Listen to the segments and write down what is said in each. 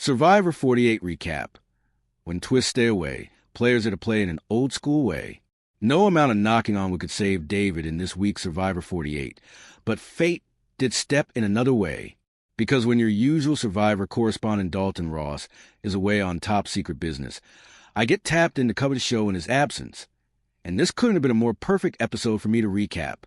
Survivor 48 recap. When twists stay away, players are to play in an old-school way. No amount of knocking on wood could save David in this week's Survivor 48, but fate did step in another way. Because when your usual Survivor correspondent Dalton Ross is away on top-secret business, I get tapped in to cover the show in his absence. And this couldn't have been a more perfect episode for me to recap.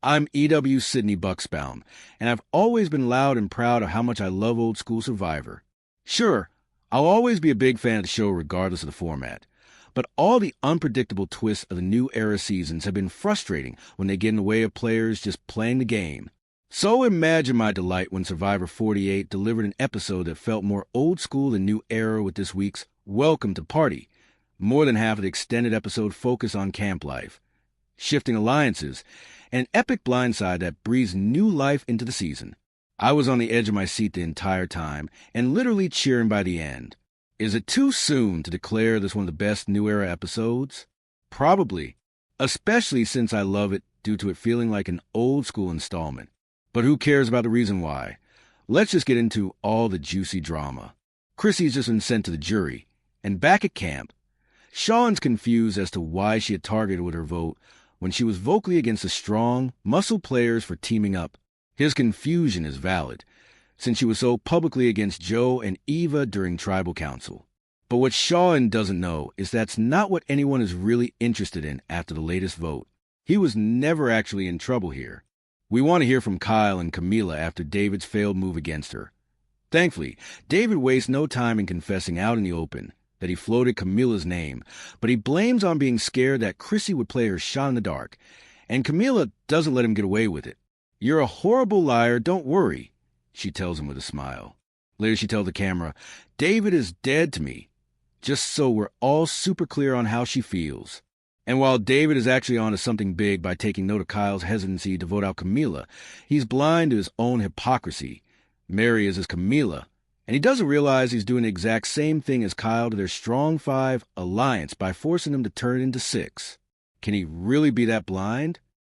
I'm EW Sydney Bucksbaum, and I've always been loud and proud of how much I love old-school Survivor. Sure, I'll always be a big fan of the show regardless of the format. But all the unpredictable twists of the new era seasons have been frustrating when they get in the way of players just playing the game. So imagine my delight when Survivor 48 delivered an episode that felt more old school than new era with this week's Welcome to Party. More than half of the extended episode focused on camp life, shifting alliances, and an epic blindside that breathes new life into the season. I was on the edge of my seat the entire time, and literally cheering by the end. Is it too soon to declare this one of the best New Era episodes? Probably, especially since I love it due to it feeling like an old-school installment. But who cares about the reason why? Let's just get into all the juicy drama. Chrissy's just been sent to the jury, and back at camp, Sean's confused as to why she had targeted with her vote when she was vocally against the strong, muscle players for teaming up. His confusion is valid, since she was so publicly against Joe and Eva during tribal council. But what Sean doesn't know is that's not what anyone is really interested in after the latest vote. He was never actually in trouble here. We want to hear from Kyle and Camila after David's failed move against her. Thankfully, David wastes no time in confessing out in the open that he floated Camila's name, but he blames on being scared that Chrissy would play her shot in the dark, and Camila doesn't let him get away with it. "You're a horrible liar, don't worry," she tells him with a smile. Later she tells the camera, "David is dead to me," just so we're all super clear on how she feels. And while David is actually onto something big by taking note of Kyle's hesitancy to vote out Camila, he's blind to his own hypocrisy. Mary is his Camila, and he doesn't realize he's doing the exact same thing as Kyle to their strong five alliance by forcing them to turn into six. Can he really be that blind?